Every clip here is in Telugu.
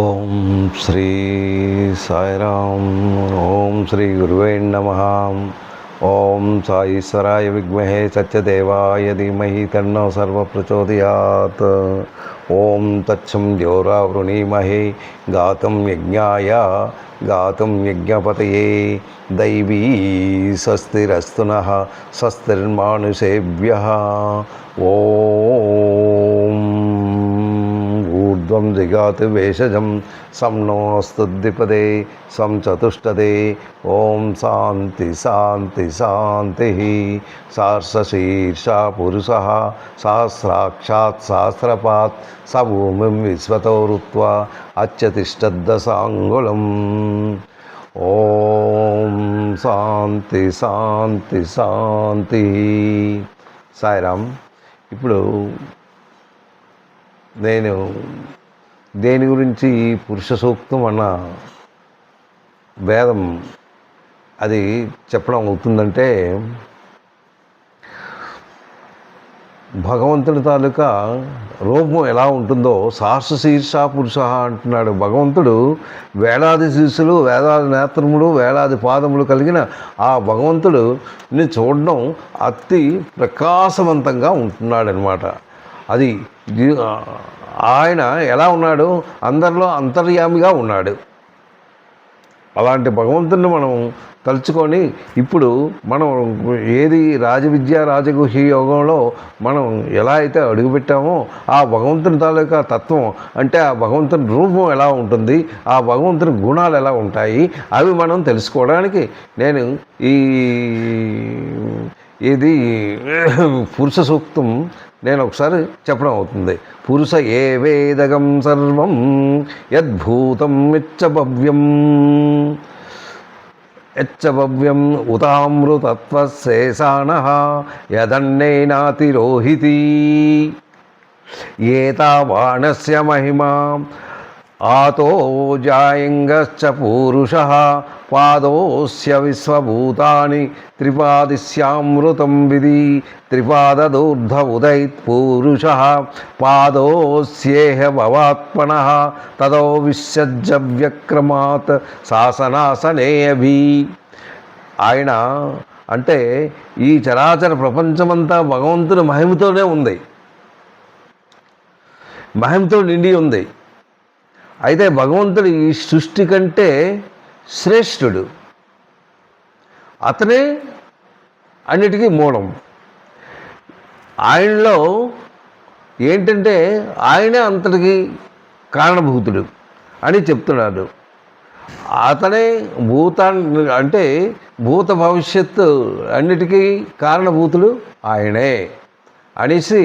ఓం శ్రీ సాయిరామ్. ఓం శ్రీ గురువే నమః. ఓం సాయీశ్వరాయ విద్మహే సత్యదేవాయ ధీమహి తన్నో సర్వప్రచోదయాత్. ఓం తచ్చం ద్యోరావృణీమహే గాతం యజ్ఞాయ గాతం యజ్ఞపతయే. దైవీ స్వస్తిరస్తు నః స్వస్తిర్మానుషేభ్యః. ఓం ఊర్ధ్వం జిగాత్ వేషజం సం నోऽस्तु ద్విపదే సం చతుష్టదే. ఓం శాంతి శాంతి శాంతి. సార్షశీర్షా పురుషः సహస్రాక్షాత్ సహస్రపాత్ స భూమిం విశ్వతో ఋత్వా అత్యతిష్టద్దశాంగుళం. ఓం శాంతి శాంతి శాంతి. సాయిరామ్. ఇప్పుడు నేను దేని గురించి పురుష సూక్తం అన్న వేదం అది చెప్పడం అవుతుందంటే, భగవంతుడి తాలూకా రూపం ఎలా ఉంటుందో సహస్రశీర్ష పురుష అంటున్నాడు. భగవంతుడు వేలాది శీర్షులు, వేలాది నేత్రములు, వేలాది పాదములు కలిగిన ఆ భగవంతుడిని చూడడం అతి ప్రకాశవంతంగా ఉంటున్నాడనమాట. అది ఆయన ఎలా ఉన్నాడు? అందరిలో అంతర్యామిగా ఉన్నాడు. అలాంటి భగవంతుని మనం తలుచుకొని ఇప్పుడు మనం ఏది రాజవిద్య రాజగుహ్య యోగంలో మనం ఎలా అయితే అడుగుపెట్టామో ఆ భగవంతుని తాలూకా తత్వం అంటే ఆ భగవంతుని రూపం ఎలా ఉంటుంది, ఆ భగవంతుని గుణాలు ఎలా ఉంటాయి, అవి మనం తెలుసుకోవడానికి నేను ఇది పురుష సూక్తం నేను ఒకసారి చెప్పడం అవుతుంది. పురుష ఏ వేదగం సర్వం యద్భూతం యచ్చభవ్యం ఉతామృతత్వశేషాణః యదన్నేనాతిరోహితి. ఏతావానస్య మహిమా ఆతో జాయంగశ్చ పూరుషః పాదోస్య విశ్వభూతాని త్రిపాదిస్యామృతం విధి. త్రిపాదదూర్ధ ఉదైత్ పూరుషః పాదోస్యేహ భవాత్మనః తదో విసజ్జ వ్యక్రమాత్ శాసనాసనేయభి. ఆయన అంటే ఈ చరాచర ప్రపంచమంతా భగవంతుని మహిమతోనే ఉంది, మహిమతో నిండి ఉంది. అయితే భగవంతుడు ఈ సృష్టి కంటే శ్రేష్ఠుడు, అతనే అన్నిటికీ మూలం. ఆయనలో ఏంటంటే ఆయనే అంతటికి కారణభూతుడు అని చెప్తున్నాడు. అతనే భూతాన్ని అంటే భూత భవిష్యత్తు అన్నిటికీ కారణభూతుడు ఆయనే అనేసి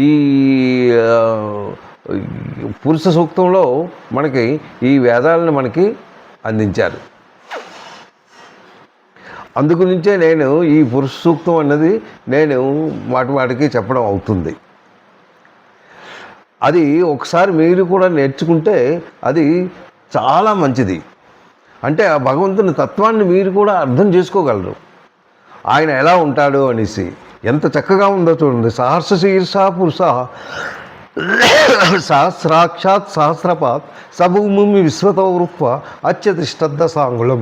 ఈ పురుష సూక్తంలో మనకి ఈ వేదాలను మనకి అందించారు. అందుగురించే నేను ఈ పురుష సూక్తం అన్నది నేను వాటికి చెప్పడం అవుతుంది. అది ఒకసారి మీరు కూడా నేర్చుకుంటే అది చాలా మంచిది. అంటే ఆ భగవంతుని తత్వాన్ని మీరు కూడా అర్థం చేసుకోగలరు. ఆయన ఎలా ఉంటాడు అనేసి ఎంత చక్కగా ఉందో చూడండి. సహస్రశీర్ష పురుష సహస్రాక్షాత్ సహస్రపాత్ సభూమి విశ్వతో వృత్వా అత్యతిష్టద్దశాంగుళం.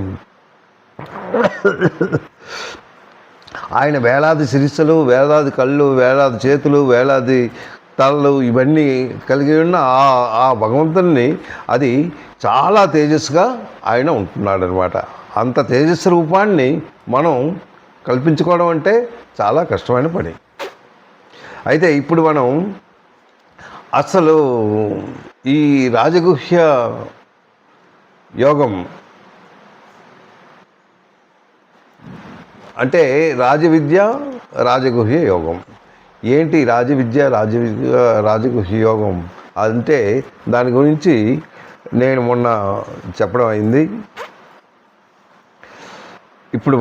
ఆయన వేలాది శిరస్సులు, వేలాది కళ్ళు, వేలాది చేతులు, వేలాది తలలు ఇవన్నీ కలిగి ఉన్న ఆ భగవంతుని అది చాలా తేజస్సుగా ఆయన ఉంటున్నాడు అనమాట. అంత తేజస్సు రూపాన్ని మనం కల్పించుకోవడం అంటే చాలా కష్టమైన పని. అయితే ఇప్పుడు మనం అసలు ఈ రాజగుహ్య యోగం అంటే రాజవిద్య రాజగుహ్య యోగం ఏంటి? రాజవిద్య రాజగుహ్య యోగం అంటే దాని గురించి నేను మొన్న చెప్పడం అయింది. ఇప్పుడు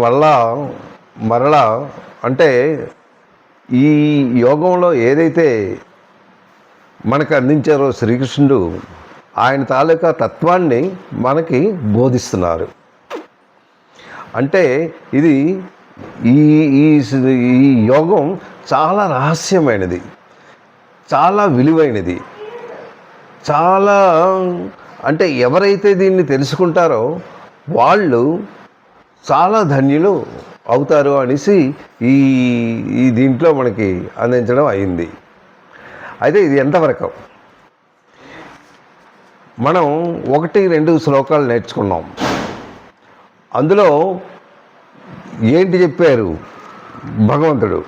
మరలా అంటే ఈ యోగంలో ఏదైతే మనకు అందించారో శ్రీకృష్ణుడు ఆయన తాలూకా తత్వాన్ని మనకి బోధిస్తున్నారు. అంటే ఇది ఈ యోగం చాలా రహస్యమైనది, చాలా విలువైనది, చాలా అంటే ఎవరైతే దీన్ని తెలుసుకుంటారో వాళ్ళు చాలా ధన్యులు అవుతారు అనేసి ఈ ఈ దీంట్లో మనకి అందించడం అయింది. అయితే ఇది ఎంతవరకు మనం 1-2 శ్లోకాలు నేర్చుకున్నాం. అందులో ఏంటి చెప్పారు భగవంతుడు?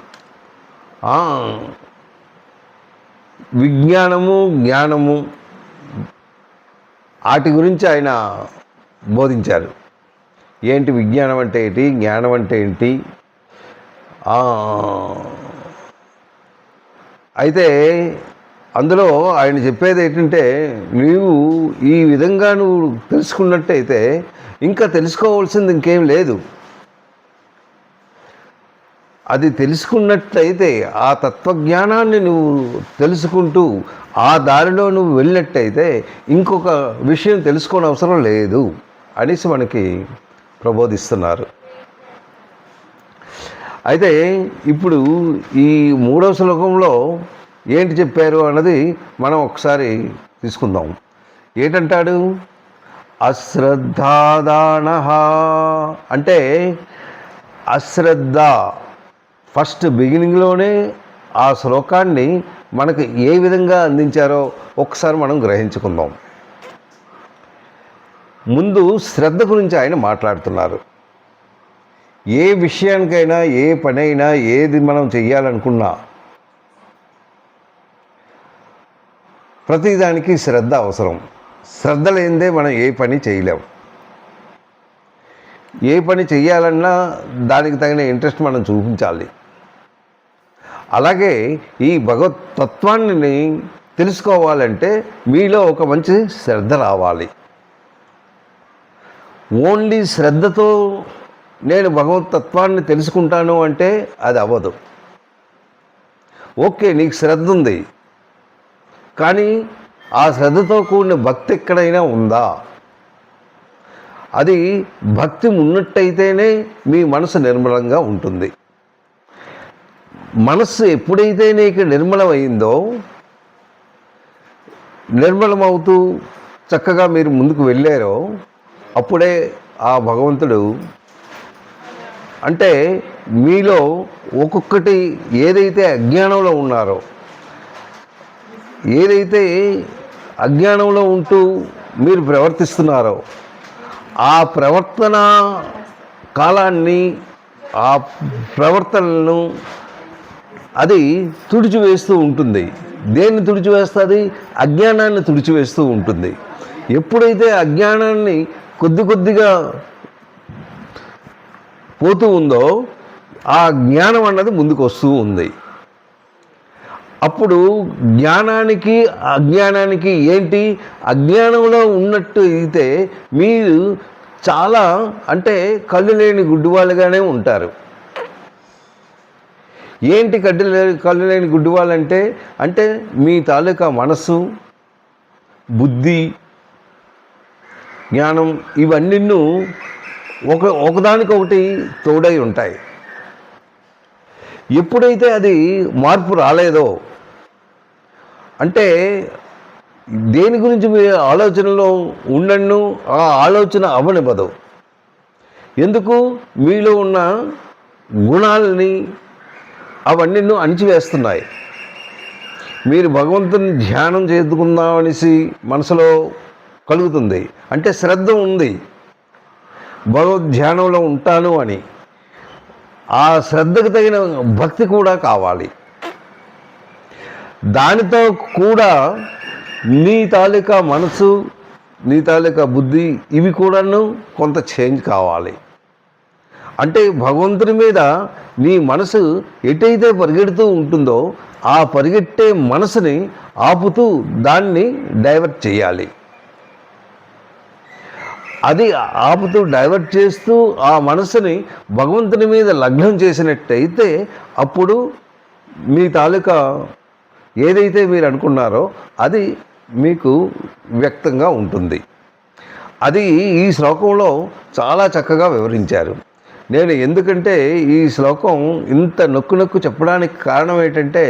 విజ్ఞానము, జ్ఞానము వాటి గురించి ఆయన బోధించారు. ఏంటి విజ్ఞానం అంటే ఏంటి, జ్ఞానం అంటే ఏంటి? అయితే అందులో ఆయన చెప్పేది ఏంటంటే, నీవు ఈ విధంగా నువ్వు తెలుసుకున్నట్టయితే ఇంకా తెలుసుకోవాల్సింది ఇంకేం లేదు. అది తెలుసుకున్నట్లయితే ఆ తత్వజ్ఞానాన్ని నువ్వు తెలుసుకుంటూ ఆ దారిలో నువ్వు వెళ్ళినట్టయితే ఇంకొక విషయం తెలుసుకోని అవసరం లేదు అనేసి మనకి ప్రబోధిస్తున్నారు. అయితే ఇప్పుడు ఈ 3వ శ్లోకంలో ఏంటి చెప్పారు అన్నది మనం ఒకసారి తీసుకుందాం. ఏంటంటాడు? అశ్రద్ధాదానః అంటే అశ్రద్ధ ఫస్ట్ బిగినింగ్లోనే ఆ శ్లోకాన్ని మనకు ఏ విధంగా అందించారో ఒకసారి మనం గ్రహించుకుందాం. ముందు శ్రద్ధ గురించి ఆయన మాట్లాడుతున్నారు. ఏ విషయానికైనా, ఏ పని అయినా, ఏది మనం చెయ్యాలనుకున్నా ప్రతిదానికి శ్రద్ధ అవసరం. శ్రద్ధ లేనిదే మనం ఏ పని చేయలేం. ఏ పని చెయ్యాలన్నా దానికి తగిన ఇంట్రెస్ట్ మనం చూపించాలి. అలాగే ఈ భగవత్ తత్వాన్ని తెలుసుకోవాలంటే మీలో ఒక మంచి శ్రద్ధ రావాలి. ఓన్లీ శ్రద్ధతో నేను భగవత్ తత్వాన్ని తెలుసుకుంటాను అంటే అది అవ్వదు. ఓకే, నీకు శ్రద్ధ ఉంది, కానీ ఆ శ్రద్ధతో కూడిన భక్తి ఎక్కడైనా ఉందా? అది భక్తి ఉన్నట్టయితేనే మీ మనసు నిర్మలంగా ఉంటుంది. మనస్సు ఎప్పుడైతే నీకు నిర్మలమైందో, నిర్మలమవుతూ చక్కగా మీరు ముందుకు వెళ్ళారో అప్పుడే ఆ భగవంతుడు అంటే మీలో ఒక్కొక్కటి ఏదైతే అజ్ఞానంలో ఉన్నారో, ఏదైతే అజ్ఞానంలో ఉంటూ మీరు ప్రవర్తిస్తున్నారో ఆ ప్రవర్తన కాలాన్ని, ఆ ప్రవర్తనలను అది తుడిచివేస్తూ ఉంటుంది. దేన్ని తుడిచివేస్తుంది? అజ్ఞానాన్ని తుడిచివేస్తూ ఉంటుంది. ఎప్పుడైతే అజ్ఞానాన్ని కొద్ది కొద్దిగా పోతూ ఉందో ఆ జ్ఞానం అన్నది ముందుకు వస్తూ ఉంది. అప్పుడు జ్ఞానానికి అజ్ఞానానికి ఏంటి? అజ్ఞానంలో ఉన్నట్టు అయితే మీరు చాలా అంటే కళ్ళు లేని గుడ్డివాళ్ళుగానే ఉంటారు. ఏంటి కళ్ళు లేని గుడ్డివాళ్ళంటే అంటే మీ తాలూకా మనస్సు, బుద్ధి, జ్ఞానం ఇవన్నీ ఒకదానికొకటి తోడై ఉంటాయి. ఎప్పుడైతే అది మార్పు రాలేదో అంటే దేని గురించి మీ ఆలోచనలో ఉండను, ఆ ఆలోచన అవనివ్వదు. ఎందుకు? మీలో ఉన్న గుణాలని అవన్నీ అణిచివేస్తున్నాయి. మీరు భగవంతుని ధ్యానం చేసుకుందామనేసి మనసులో కలుగుతుంది, అంటే శ్రద్ధ ఉంది, భగవద్ ధ్యానంలో ఉంటాను అని. ఆ శ్రద్ధకు తగిన భక్తి కూడా కావాలి. దానితో కూడా నీ తాలూకా మనసు, నీ తాలూకా బుద్ధి ఇవి కూడాను కొంత చేంజ్ కావాలి. అంటే భగవంతుని మీద నీ మనసు ఎటైతే పరిగెడుతూ ఉంటుందో ఆ పరిగెట్టే మనసుని ఆపుతూ దాన్ని డైవర్ట్ చేయాలి. అది ఆపుతూ డైవర్ట్ చేస్తూ ఆ మనసుని భగవంతుని మీద లగ్నం చేసినట్టయితే అప్పుడు మీ తాలూకా ఏదైతే మీరు అనుకున్నారో అది మీకు వ్యక్తంగా ఉంటుంది. అది ఈ శ్లోకంలో చాలా చక్కగా వివరించారు. నేను ఎందుకంటే ఈ శ్లోకం ఇంత నొక్కు నొక్కు చెప్పడానికి కారణం ఏంటంటే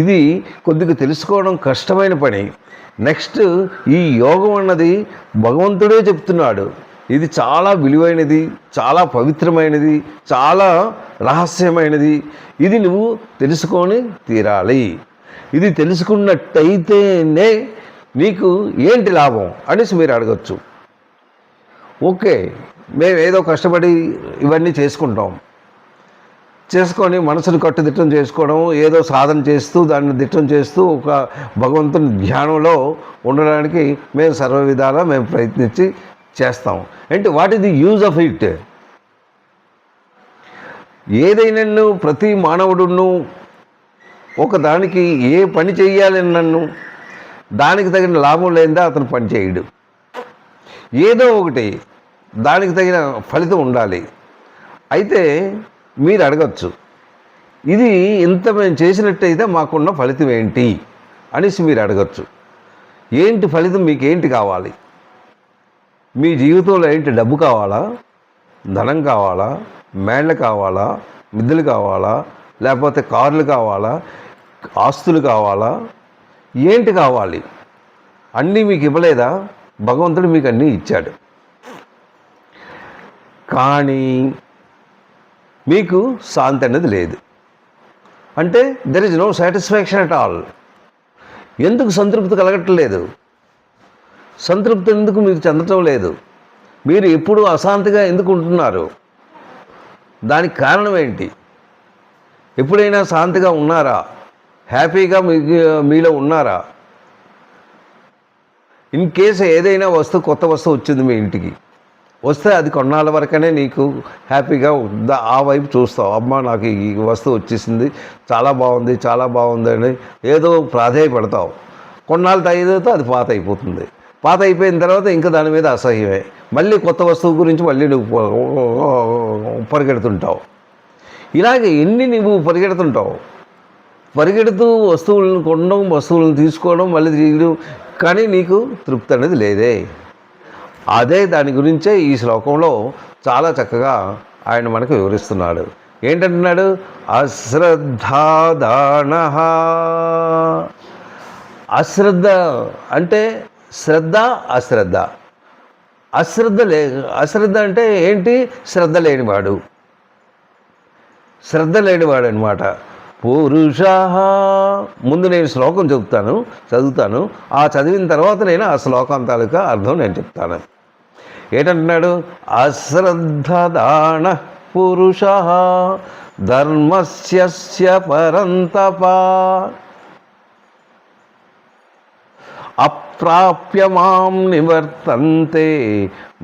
ఇది కొద్దిగా తెలుసుకోవడం కష్టమైన పని. నెక్స్ట్ ఈ యోగం అన్నది భగవంతుడే చెప్తున్నాడు. ఇది చాలా విలువైనది, చాలా పవిత్రమైనది, చాలా రహస్యమైనది. ఇది నువ్వు తెలుసుకొని తీరాలి. ఇది తెలుసుకున్నట్టయితేనే నీకు ఏంటి లాభం అనేసి మీరు అడగచ్చు. ఓకే, మేము ఏదో కష్టపడి ఇవన్నీ చేసుకొని మనసును కట్టుదిట్టం చేసుకోవడం, ఏదో సాధన చేస్తూ దాన్ని దిట్టం చేస్తూ ఒక భగవంతుని ధ్యానంలో ఉండడానికి మేము సర్వ విధాలా మేము ప్రయత్నించి చేస్తాం. అంటే what is the use of it? ఏదైనా ప్రతి మానవుడును ఒక దానికి ఏ పని చేయాలని నన్ను దానికి తగిన లాభం లేనిదా అతను పని చేయడు. ఏదో ఒకటి దానికి తగిన ఫలితం ఉండాలి. అయితే మీరు అడగచ్చు, ఇది ఇంత మేము చేసినట్టయితే మాకున్న ఫలితం ఏంటి అనేసి మీరు అడగచ్చు. ఏంటి ఫలితం? మీకేంటి కావాలి? మీ జీవితంలో ఏంటి? డబ్బు కావాలా? ధనం కావాలా? మేళ్ళ కావాలా? మిద్దెలు కావాలా? లేకపోతే కార్లు కావాలా? ఆస్తులు కావాలా? ఏంటి కావాలి? అన్నీ మీకు ఇవ్వలేదా? భగవంతుడు మీకు అన్నీ ఇచ్చాడు. కానీ మీకు శాంతి అనేది లేదు. అంటే there is no satisfaction at all. ఎందుకు సంతృప్తి కలగట్లేదు? సంతృప్తి ఎందుకు మీరు చెందటం లేదు? మీరు ఎప్పుడు అశాంతిగా ఎందుకు ఉంటున్నారు? దానికి కారణం ఏంటి? ఎప్పుడైనా శాంతిగా ఉన్నారా? హ్యాపీగా మీలో ఉన్నారా? ఇన్ కేసు ఏదైనా కొత్త వస్తువు వచ్చింది మీ ఇంటికి, వస్తే అది కొన్నాళ్ళ వరకనే నీకు హ్యాపీగా ఆ వైపు చూస్తావు. అమ్మ నాకు ఈ వస్తువు వచ్చేసింది, చాలా బాగుంది అని ఏదో ప్రాధేయపడతావు. కొన్నాళ్ళు తర్వాత అది పాత అయిపోతుంది. పాత అయిపోయిన తర్వాత ఇంకా దాని మీద అసహ్యమే. మళ్ళీ కొత్త వస్తువు గురించి మళ్ళీ నువ్వు పరిగెడుతుంటావు. ఇలాగే నువ్వు పరిగెడుతూ వస్తువులను కొనడం, వస్తువులను తీసుకోవడం, మళ్ళీ తీయడం, కానీ నీకు తృప్తి అనేది లేదే. అదే దాని గురించే ఈ శ్లోకంలో చాలా చక్కగా ఆయన మనకు వివరిస్తున్నాడు. ఏంటంటున్నాడు? అశ్రద్ధాదానః. అశ్రద్ధ అంటే శ్రద్ధ, అశ్రద్ధ. అశ్రద్ధ అంటే ఏంటి? శ్రద్ధ లేనివాడు అనమాట. పురుష. ముందు నేను శ్లోకం చదువుతాను. ఆ చదివిన తర్వాత నేను ఆ శ్లోకం తాలూకా అర్థం నేను చెప్తాను. ఏంటంటున్నాడు? అశ్రద్ధదాన పురుష ధర్మస్య పరంతప అప్రాప్య మాం నివర్తంతే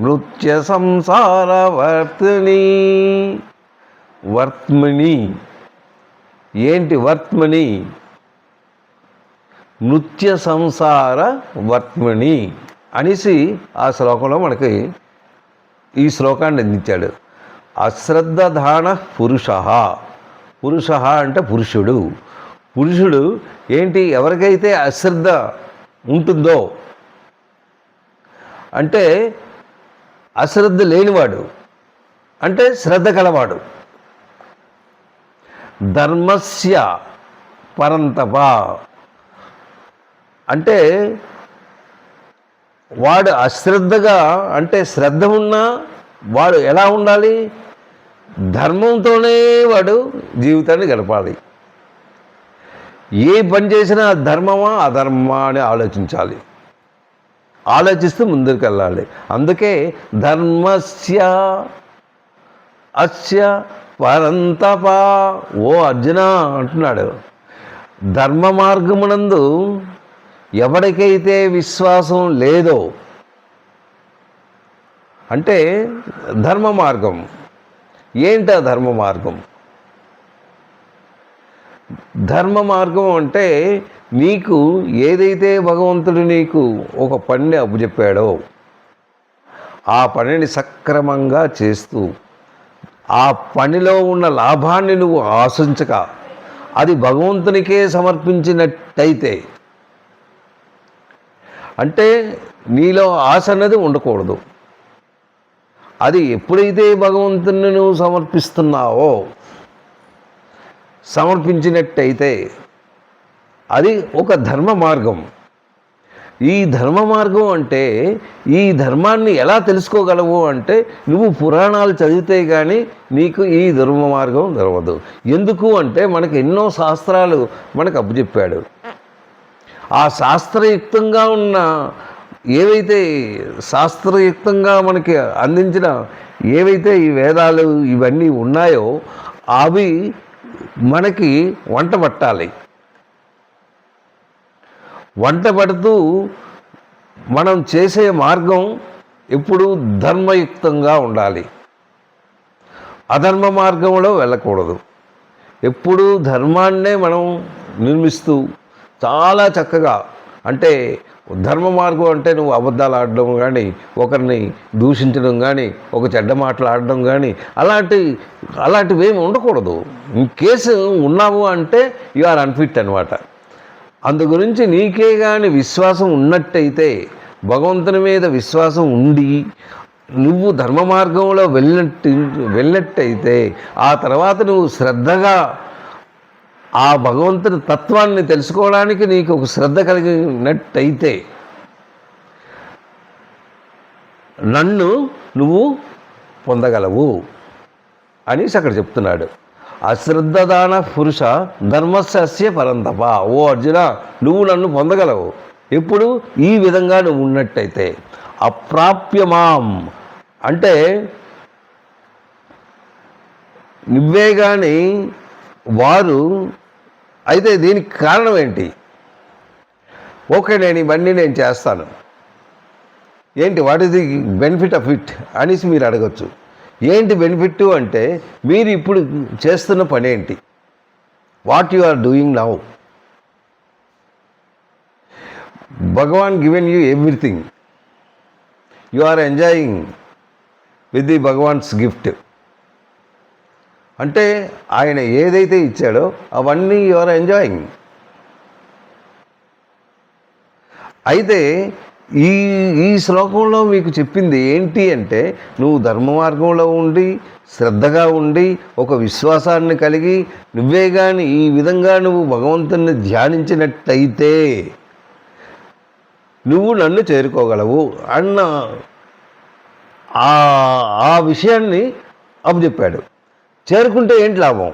మృత్య సంసారవర్తిని. వర్త్మిని ఏంటి? వర్త్మని నృత్య సంసార వర్త్మని అనేసి ఆ శ్లోకంలో మనకి ఈ శ్లోకాన్ని అందించాడు. అశ్రద్ధదాన పురుష. పురుష అంటే పురుషుడు ఏంటి? ఎవరికైతే అశ్రద్ధ ఉంటుందో, అంటే అశ్రద్ధ లేనివాడు అంటే శ్రద్ధ కలవాడు. ధర్మస్య పరంతప అంటే వాడు అశ్రద్ధగా, అంటే శ్రద్ధ ఉన్నా వాడు ఎలా ఉండాలి? ధర్మంతోనే వాడు జీవితాన్ని గడపాలి. ఏ పని చేసినా ధర్మమా అధర్మమా అని ఆలోచించాలి. ఆలోచిస్తూ ముందుకు వెళ్ళాలి. అందుకే ధర్మస్య అస్య పరంతప. ఓ అర్జున అంటున్నాడు, ధర్మ మార్గమునందు ఎవరికైతే విశ్వాసం లేదో, అంటే ధర్మ మార్గం ఏంటా? ధర్మ మార్గం అంటే నీకు ఏదైతే భగవంతుడు నీకు ఒక పనిని అప్పచెప్పాడో ఆ పనిని సక్రమంగా చేస్తూ ఆ పనిలో ఉన్న లాభాన్ని నువ్వు ఆశించక అది భగవంతునికే సమర్పించినట్టయితే, అంటే నీలో ఆశ అన్నది ఉండకూడదు. అది ఎప్పుడైతే భగవంతుని నువ్వు సమర్పించినట్టయితే అది ఒక ధర్మ మార్గం. ఈ ధర్మ మార్గం అంటే ఈ ధర్మాన్ని ఎలా తెలుసుకోగలవు అంటే నువ్వు పురాణాలు చదివితే కానీ నీకు ఈ ధర్మ మార్గం తెలవదు. ఎందుకు అంటే మనకు ఎన్నో శాస్త్రాలు మనకు అప్పచెప్పాడు. ఆ శాస్త్రయుక్తంగా ఉన్న ఏవైతే శాస్త్రయుక్తంగా మనకి అందించిన ఏవైతే ఈ వేదాలు ఇవన్నీ ఉన్నాయో అవి మనకి వంట పట్టాలి. వంట పడుతూ మనం చేసే మార్గం ఎప్పుడు ధర్మయుక్తంగా ఉండాలి. అధర్మ మార్గంలో వెళ్ళకూడదు. ఎప్పుడూ ధర్మాన్నే మనం నిర్మిస్తూ చాలా చక్కగా, అంటే ధర్మ మార్గం అంటే నువ్వు అబద్ధాలు ఆడడం కానీ, ఒకరిని దూషించడం కానీ, ఒక చెడ్డ మాటలు ఆడడం కానీ అలాంటివి ఏమి ఉండకూడదు. ఇన్ కేసు ఉన్నావు అంటే యు ఆర్ అన్ఫిట్ అనమాట. అందు గురించి నీకే కానీ విశ్వాసం ఉన్నట్టయితే, భగవంతుని మీద విశ్వాసం ఉండి నువ్వు ధర్మ మార్గంలో వెళ్ళినట్టయితే ఆ తర్వాత నువ్వు శ్రద్ధగా ఆ భగవంతుని తత్వాన్ని తెలుసుకోవడానికి నీకు ఒక శ్రద్ధ కలిగినట్టయితే నన్ను నువ్వు పొందగలవు అనేసి అక్కడ చెప్తున్నాడు. అశ్రద్ధదాన పురుష ధర్మస్య పరంతప. ఓ అర్జున, నువ్వు నన్ను పొందగలవు ఎప్పుడు ఈ విధంగా నువ్వు ఉన్నట్టయితే. అప్రాప్యమాం అంటే నువ్వే కానీ వారు. అయితే దీనికి కారణం ఏంటి? ఓకే, నేను ఇవన్నీ నేను చేస్తాను, ఏంటి what is the benefit of it అనేసి మీరు అడగచ్చు. ఏంటి బెనిఫిట్ అంటే మీరు ఇప్పుడు చేస్తున్న పని ఏంటి? What you are doing now. Bhagavan given you everything. You are enjoying with the Bhagavan's gift. అంటే ఆయన ఏదైతే ఇచ్చాడో అవన్నీ యు ఆర్ ఎంజాయింగ్. అయితే ఈ శ్లోకంలో మీకు చెప్పింది ఏంటి అంటే, నువ్వు ధర్మ మార్గంలో ఉండి శ్రద్ధగా ఉండి ఒక విశ్వాసాన్ని కలిగి నువ్వే కానీ ఈ విధంగా నువ్వు భగవంతుని ధ్యానించినట్టయితే నువ్వు నన్ను చేరుకోగలవు అన్న ఆ విషయాన్ని అప్పచెప్పాడు. చేరుకుంటే ఏంటి లాభం?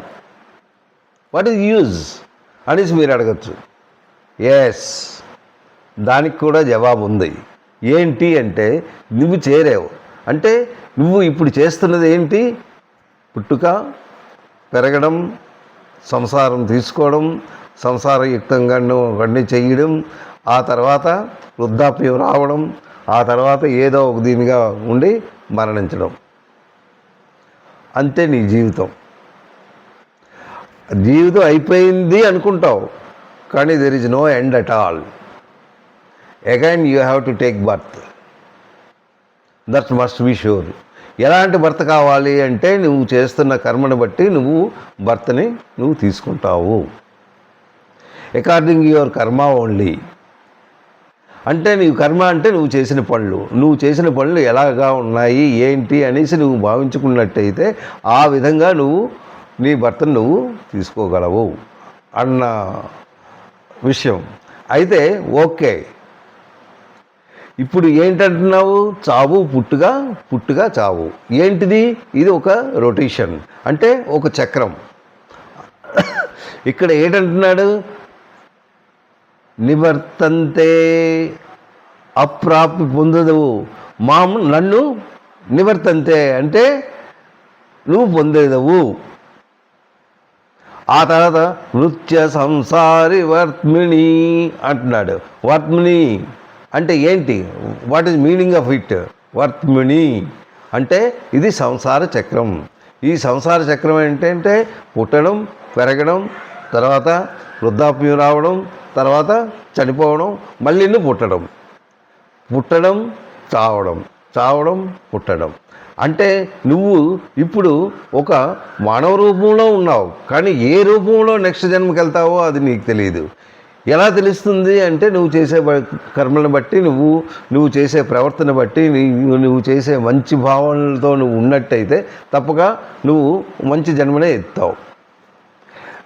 వాట్ ఈజ్ యూజ్ అనేసి మీరు అడగచ్చు. ఎస్, దానికి కూడా జవాబు ఉంది. ఏంటి అంటే నువ్వు చేరావు అంటే నువ్వు ఇప్పుడు చేస్తున్నది ఏంటి? పుట్టుక, పెరగడం, సంసారం తీసుకోవడం, సంసారయుక్తంగా అన్నీ చేయడం, ఆ తర్వాత వృద్ధాప్యం రావడం, ఆ తర్వాత ఏదో ఒక దీనిగా ఉండి మరణించడం. అంతే నీ జీవితం. జీవితం అయిపోయింది అనుకుంటావు, కానీ there is no end at all. Again you have to take birth. That must be sure. ఎలాంటి భర్త కావాలి అంటే నువ్వు చేస్తున్న కర్మను బట్టి నువ్వు భర్తని నువ్వు తీసుకుంటావు. అకార్డింగ్ యువర్ కర్మ ఓన్లీ. అంటే నీ కర్మ అంటే నువ్వు చేసిన పనులు ఎలాగా ఉన్నాయి ఏంటి అనేసి నువ్వు భావించుకున్నట్టయితే ఆ విధంగా నువ్వు నీ భర్తను నువ్వు తీసుకోగలవు అన్న విషయం. అయితే ఓకే, ఇప్పుడు ఏంటంటున్నావు? చావు, పుట్టుగా చావు. ఏంటిది? ఇది ఒక రొటేషన్, అంటే ఒక చక్రం. ఇక్కడ ఏంటంటున్నాడు? నివర్తంతే, అప్రాప్తి పొందదు. నన్ను నివర్తంతే అంటే నువ్వు పొందేదవు. ఆ తర్వాత నృత్య సంసారి వర్త్మిణి అంటున్నాడు. వర్త్మిణి అంటే ఏంటి? What is meaning of it? వర్త్మిణి అంటే ఇది సంసార చక్రం. ఈ సంసార చక్రం ఏంటంటే పుట్టడం, పెరగడం, తర్వాత వృద్ధాప్యం రావడం, తర్వాత చనిపోవడం, మళ్ళీ పుట్టడం, చావడం, పుట్టడం. అంటే నువ్వు ఇప్పుడు ఒక మానవ రూపంలో ఉన్నావు, కానీ ఏ రూపంలో నెక్స్ట్ జన్మకి వెళ్తావో అది నీకు తెలియదు. ఎలా తెలుస్తుంది అంటే నువ్వు చేసే కర్మలను బట్టి, నువ్వు చేసే ప్రవర్తన బట్టి, నువ్వు చేసే మంచి భావనలతో నువ్వు ఉన్నట్టయితే తప్పక నువ్వు మంచి జన్మనే ఎత్తావు.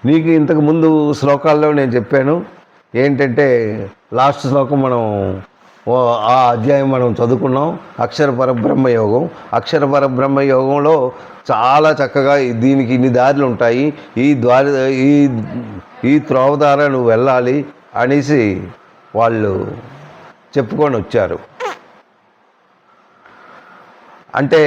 నీకు ఇంతకుముందు శ్లోకాల్లో నేను చెప్పాను ఏంటంటే, లాస్ట్ శ్లోకం మనం ఆ అధ్యాయం మనం చదువుకున్నాం, అక్షర పరబ్రహ్మ యోగం. అక్షర పరబ్రహ్మ యోగంలో చాలా చక్కగా దీనికి ఇన్ని దారులు ఉంటాయి, ఈ త్రోవ ద్వారా నువ్వు వెళ్ళాలి అనేసి వాళ్ళు చెప్పుకొని వచ్చారు. అంటే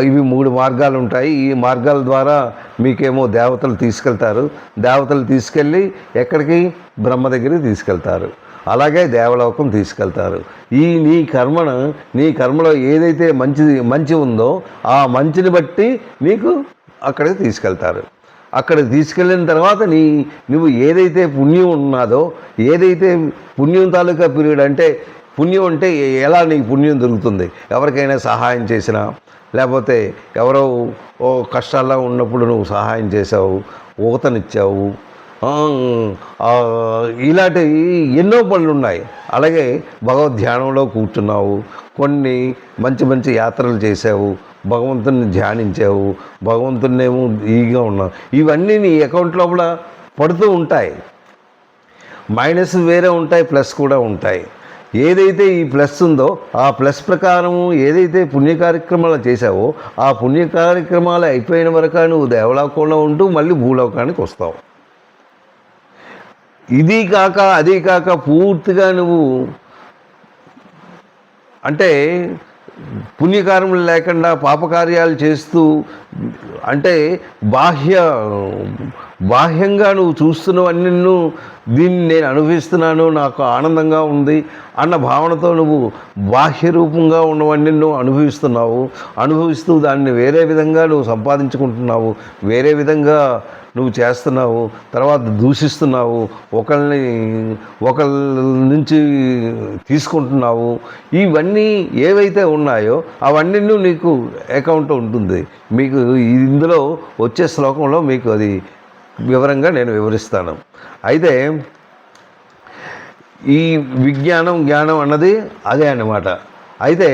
ఇవి 3 మార్గాలు ఉంటాయి. ఈ మార్గాల ద్వారా మీకేమో దేవతలు తీసుకెళ్తారు. దేవతలు తీసుకెళ్ళి ఎక్కడికి? బ్రహ్మ దగ్గరికి తీసుకెళ్తారు. అలాగే దేవలోకం తీసుకెళ్తారు. నీ కర్మలో ఏదైతే మంచి ఉందో ఆ మంచిని బట్టి నీకు అక్కడికి తీసుకెళ్తారు. అక్కడికి తీసుకెళ్ళిన తర్వాత నువ్వు ఏదైతే పుణ్యం ఉన్నదో, ఏదైతే పుణ్యం తాలూకా పీరియడ్ అంటే, పుణ్యం అంటే ఎలా నీకు పుణ్యం దొరుకుతుంది? ఎవరికైనా సహాయం చేసినా, లేకపోతే ఎవరో కష్టాల్లో ఉన్నప్పుడు నువ్వు సహాయం చేసావు, ఊతనిచ్చావు, ఇలాంటి ఎన్నో పనులు ఉన్నాయి. అలాగే భగవద్ధ్యానంలో కూర్చున్నావు, కొన్ని మంచి యాత్రలు చేసావు, భగవంతుని ధ్యానించావు, భగవంతున్నేమో ఈగా ఉన్నావు. ఇవన్నీ నీ అకౌంట్ లోపల పడుతూ ఉంటాయి. మైనస్ వేరే ఉంటాయి, ప్లస్ కూడా ఉంటాయి. ఏదైతే ఈ ప్లస్ ఉందో ఆ ప్లస్ ప్రకారము ఏదైతే పుణ్య కార్యక్రమాలు చేసావో ఆ పుణ్య కార్యక్రమాలు అయిపోయిన వరకు నువ్వు దేవలోకంలో ఉంటూ మళ్ళీ భూలోకానికి వస్తావు. ఇది కాక అది కాక పూర్తిగా నువ్వు అంటే పుణ్యకార్యములు లేకుండా పాపకార్యాలు చేస్తూ, అంటే బాహ్యంగా నువ్వు చూస్తున్నవన్నీ దీన్ని నేను అనుభవిస్తున్నాను, నాకు ఆనందంగా ఉంది అన్న భావనతో నువ్వు బాహ్య రూపంగా ఉన్నవన్నీ అనుభవిస్తూ దాన్ని వేరే విధంగా నువ్వు సంపాదించుకుంటున్నావు, వేరే విధంగా నువ్వు చేస్తున్నావు, తర్వాత దూషిస్తున్నావు, ఒకళ్ళ నుంచి తీసుకుంటున్నావు. ఇవన్నీ ఏవైతే ఉన్నాయో అవన్నీ నీకు అకౌంట్ ఉంటుంది. మీకు ఇందులో వచ్చే శ్లోకంలో మీకు అది వివరంగా నేను వివరిస్తాను. అయితే ఈ జ్ఞానం అన్నది అదే అన్నమాట. అయితే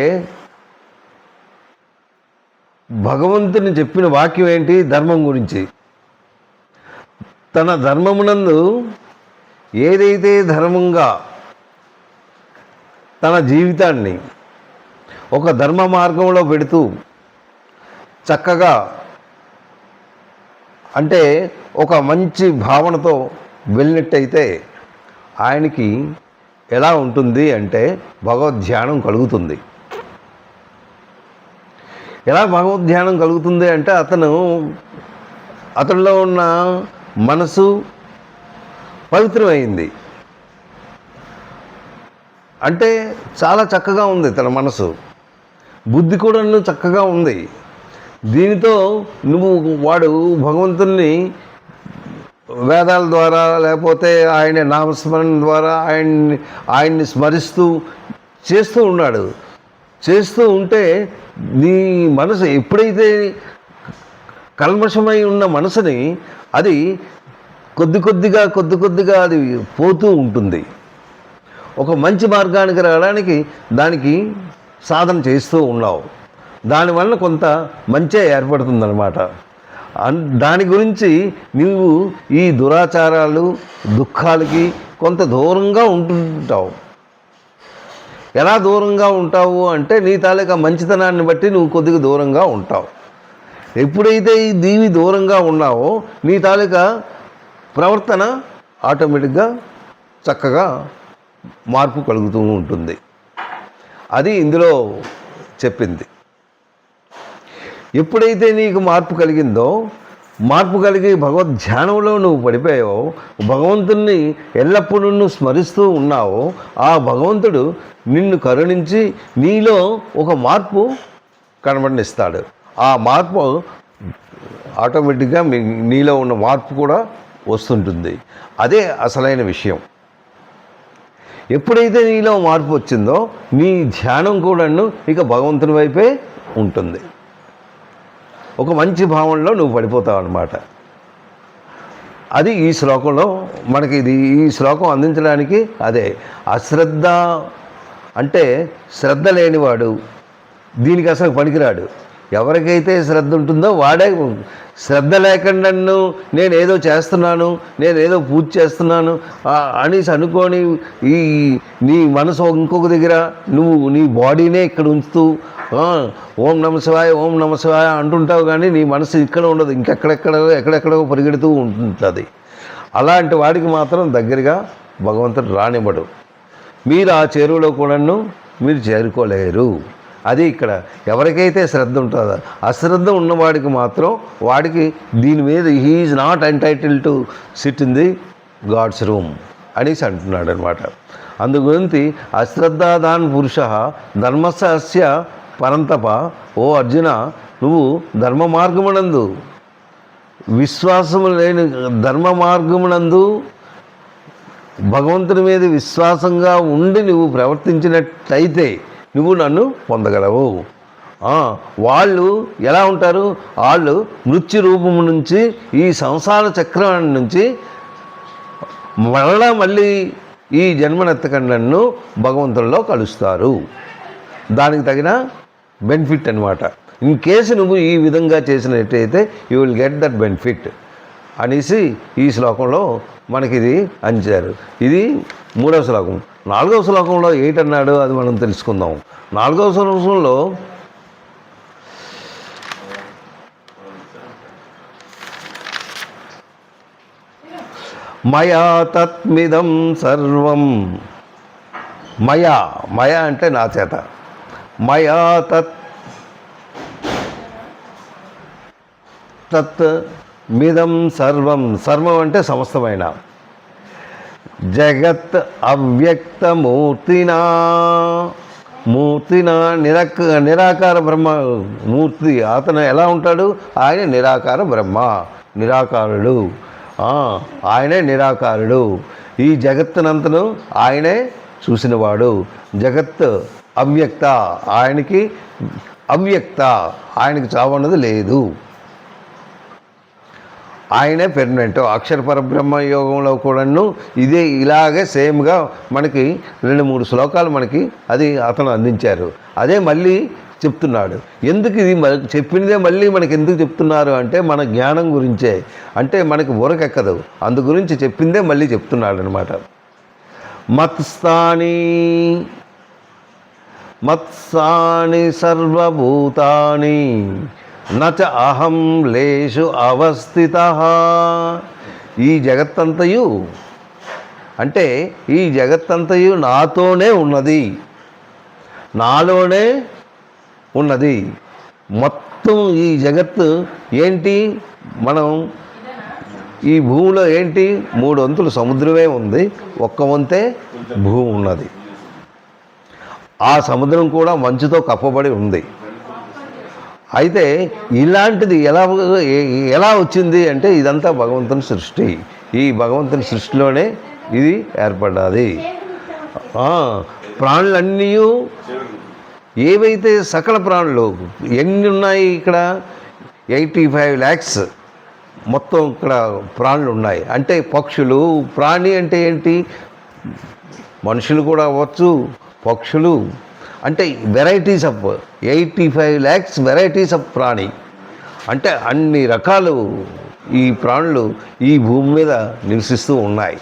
భగవంతుని చెప్పిన వాక్యం ఏంటి? ధర్మం గురించి. తన ధర్మమునందు ఏదైతే ధర్మంగా తన జీవితాన్ని ఒక ధర్మ మార్గంలో పెడుతూ చక్కగా, అంటే ఒక మంచి భావనతో వెళ్ళినట్టయితే ఆయనకి ఎలా ఉంటుంది అంటే భగవద్ధ్యానం కలుగుతుంది. ఎలా భగవద్ధ్యానం కలుగుతుంది అంటే అతనిలో ఉన్న మనసు పవిత్రమైంది. అంటే చాలా చక్కగా ఉంది తన మనసు, బుద్ధి కూడా చక్కగా ఉంది. దీనితో వాడు భగవంతుణ్ణి వేదాల ద్వారా లేకపోతే ఆయన నామస్మరణ ద్వారా ఆయన్ని స్మరిస్తూ చేస్తూ ఉన్నాడు. చేస్తూ ఉంటే నీ మనసు ఎప్పుడైతే కల్మషమై ఉన్న మనసుని అది కొద్ది కొద్దిగా అది పోతూ ఉంటుంది. ఒక మంచి మార్గానికి రావడానికి దానికి సాధన చేస్తూ ఉన్నావు. దానివల్ల కొంత మంచే ఏర్పడుతుందన్నమాట. దాని గురించి నువ్వు ఈ దురాచారాలు దుఃఖాలకి కొంత దూరంగా ఉంటుంటావు. ఎలా దూరంగా ఉంటావు అంటే నీ తాలూకా మంచితనాన్ని బట్టి నువ్వు కొద్దిగా దూరంగా ఉంటావు. ఎప్పుడైతే ఈ దీవి దూరంగా ఉన్నావో నీ తాలూకా ప్రవర్తన ఆటోమేటిక్గా చక్కగా మార్పు కలుగుతూ ఉంటుంది. అది ఇందులో చెప్పింది. ఎప్పుడైతే నీకు మార్పు కలిగి భగవద్ధ్యానంలో నువ్వు పడిపోయావో, భగవంతుణ్ణి ఎల్లప్పుడూ నువ్వు స్మరిస్తూ ఉన్నావో, ఆ భగవంతుడు నిన్ను కరుణించి నీలో ఒక మార్పు కనబడిస్తాడు. ఆ మార్పు ఆటోమేటిక్గా నీలో ఉన్న మార్పు కూడా వస్తుంటుంది. అదే అసలైన విషయం. ఎప్పుడైతే నీలో మార్పు వచ్చిందో నీ ధ్యానం కూడాను ఇక భగవంతుని వైపే ఉంటుంది. ఒక మంచి భావనలో నువ్వు పడిపోతావు అన్నమాట. అది ఈ శ్లోకంలో మనకి ఈ శ్లోకం అందించడానికి అదే. అశ్రద్ధ అంటే శ్రద్ధ లేనివాడు దీనికి అసలు పనికిరాడు. ఎవరికైతే శ్రద్ధ ఉంటుందో వాడే. శ్రద్ధ లేకుండా నేనేదో చేస్తున్నాను, నేనేదో పూజ చేస్తున్నాను అనేసి అనుకొని ఈ నీ మనసు ఇంకొక దగ్గర నువ్వు నీ బాడీనే ఇక్కడ ఉంచుతూ ఓం నమ శివాయ ఓం నమ శివాయ అంటుంటావు, కానీ నీ మనసు ఇక్కడ ఉండదు, ఎక్కడెక్కడో పరిగెడుతూ ఉంటుంది. అలాంటి వాడికి మాత్రం దగ్గరగా భగవంతుడు రానివ్వడు. మీరు ఆ చెరువులో కూడాను మీరు చేరుకోలేరు. అది ఇక్కడ ఎవరికైతే శ్రద్ధ ఉంటుందో, అశ్రద్ధ ఉన్నవాడికి మాత్రం వాడికి దీని మీద he is not entitle to sit in the god's room అనేసి అంటున్నాడు అనమాట. అందుగురించి అశ్రద్ధాదాన్ పురుష ధర్మస్య పరంతప. ఓ అర్జున, నువ్వు ధర్మ మార్గమునందు విశ్వాసము లేని ధర్మ మార్గమునందు భగవంతుని మీద విశ్వాసంగా ఉండి నువ్వు ప్రవర్తించినట్లయితే నువ్వు నన్ను పొందగలవు. వాళ్ళు ఎలా ఉంటారు? వాళ్ళు మృత్యు రూపము నుంచి ఈ సంసార చక్రం నుంచి మళ్ళీ ఈ జన్మనెత్తకుండా నన్ను భగవంతుల్లో కలుస్తారు. దానికి తగిన బెనిఫిట్ అనమాట. ఇన్ కేసు నువ్వు ఈ విధంగా చేసినట్టయితే you will get that benefit అనేసి ఈ శ్లోకంలో మనకి ఇది అంచారు. ఇది 3వ శ్లోకం. 4వ శ్లోకంలో ఏంటన్నాడు అది మనం తెలుసుకుందాం. 4వ శ్లోకంలో మయా తత్మిదం సర్వం. మయా అంటే నా చేత. మయా తత్ మిదం సర్వం. సర్వం అంటే సమస్తమైన. జగత్ అవ్యక్తమూర్తినా. మూర్తినా నిరాకార బ్రహ్మ మూర్తి. అతను ఎలా ఉంటాడు? ఆయన నిరాకార బ్రహ్మ, నిరాకారుడు. ఆయనే నిరాకారుడు. ఈ జగత్తునంతను ఆయనే చూసినవాడు. జగత్ అవ్యక్త, ఆయనకి అవ్యక్త, ఆయనకి చావన్నది లేదు. ఆయనే పెర్మనెంట్. అక్షర పరబ్రహ్మ యోగంలో కూడాను ఇలాగే సేమ్గా మనకి 2-3 శ్లోకాలు మనకి అది అతను అందించారు. అదే మళ్ళీ చెప్తున్నాడు. ఎందుకు ఇది చెప్పినదే మళ్ళీ మనకి ఎందుకు చెప్తున్నారు అంటే మన జ్ఞానం గురించే. అంటే మనకి ఊరకెక్కదు, అందు గురించి చెప్పిందే మళ్ళీ చెప్తున్నాడు అనమాట. మత్సాని సర్వభూతాని నచ అహం లేషు అవస్థిత. ఈ జగత్తంతయు అంటే ఈ జగత్తంతయు నాతోనే ఉన్నది, నాలోనే ఉన్నది. మొత్తం ఈ జగత్తు ఏంటి? మనం ఈ భూమిలో ఏంటి? 3 వంతులు సముద్రమే ఉంది, 1 వంతే భూమి ఉన్నది. ఆ సముద్రం కూడా మంచుతో కప్పబడి ఉంది. అయితే ఇలాంటిది ఎలా వచ్చింది అంటే ఇదంతా భగవంతుని సృష్టి. ఈ భగవంతుని సృష్టిలోనే ఇది ఏర్పడ్డది. ప్రాణులన్నీ ఏవైతే సకల ప్రాణులు ఎన్ని ఉన్నాయి ఇక్కడ 85 lakhs మొత్తం ఇక్కడ ప్రాణులు ఉన్నాయి. అంటే పక్షులు, ప్రాణి అంటే ఏంటి? మనుషులు కూడా అవ్వచ్చు, పక్షులు అంటే varieties of 85 lakhs varieties of ప్రాణి. అంటే అన్ని రకాలు ఈ ప్రాణులు ఈ భూమి మీద నివసిస్తూ ఉన్నాయి.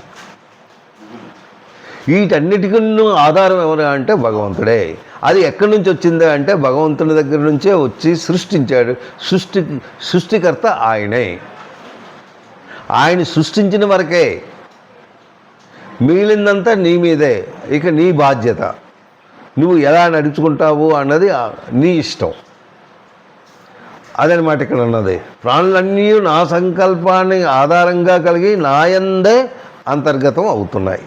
వీటన్నిటికీ ఆధారం ఎవరు అంటే భగవంతుడే. అది ఎక్కడి నుంచి వచ్చింది అంటే భగవంతుని దగ్గర నుంచే వచ్చి సృష్టించాడు. సృష్టికర్త ఆయనే. ఆయన సృష్టించిన వరకే, మిగిలిందంతా నీ మీదే. ఇక నీ బాధ్యత, నువ్వు ఎలా నడుచుకుంటావు అన్నది నీ ఇష్టం. అదనమాట ఇక్కడ ఉన్నది. ప్రాణులన్నీ నా సంకల్పాన్ని ఆధారంగా కలిగి నాయందే అంతర్గతం అవుతున్నాయి.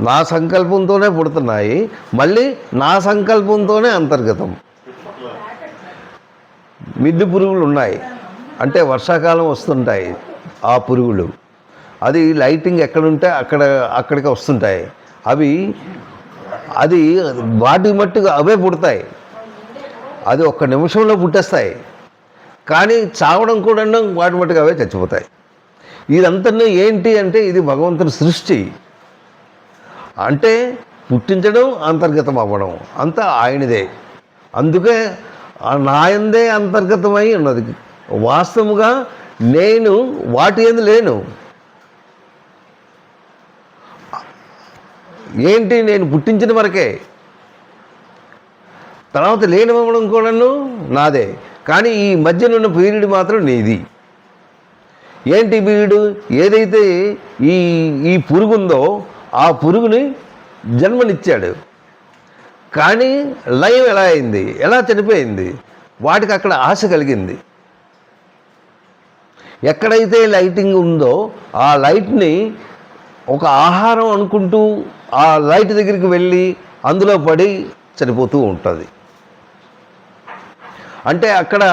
నా సంకల్పంతోనే పుడుతున్నాయి, మళ్ళీ నా సంకల్పంతోనే అంతర్గతం. మిడ్డు పురుగులు ఉన్నాయి, అంటే వర్షాకాలం వస్తుంటాయి ఆ పురుగులు. అది లైటింగ్ ఎక్కడుంటే అక్కడికి వస్తుంటాయి. అది వాటి మట్టుగా అవే పుడతాయి. అది 1 నిమిషంలో పుట్టేస్తాయి, కానీ చావడం కూడా వాటి మట్టుగా అవే చచ్చిపోతాయి. ఇదంతా ఏంటి అంటే ఇది భగవంతుని సృష్టి. అంటే పుట్టించడం, అంతర్గతం అవ్వడం అంతా ఆయనదే. అందుకే నాయందే అంతర్గతమై ఉన్నది. వాస్తవముగా నేను వాటి యందు లేను. ఏంటి, నేను పుట్టించిన వరకే, తర్వాత లేనివ్వడం కూడాను నాదే. కానీ ఈ మధ్యనున్న పీరియడ్ మాత్రం నీది. ఏంటి పీరియడ్? ఏదైతే ఈ ఈ పురుగుందో ఆ పురుగుని జన్మనిచ్చాడు. కానీ లయం ఎలా అయింది, ఎలా చనిపోయింది? వాటికి అక్కడ ఆశ కలిగింది. ఎక్కడైతే లైటింగ్ ఉందో ఆ లైట్ని ఒక ఆహారం అనుకుంటూ ఆ లైట్ దగ్గరికి వెళ్ళి అందులో పడి చనిపోతూ ఉంటుంది. అంటే అక్కడ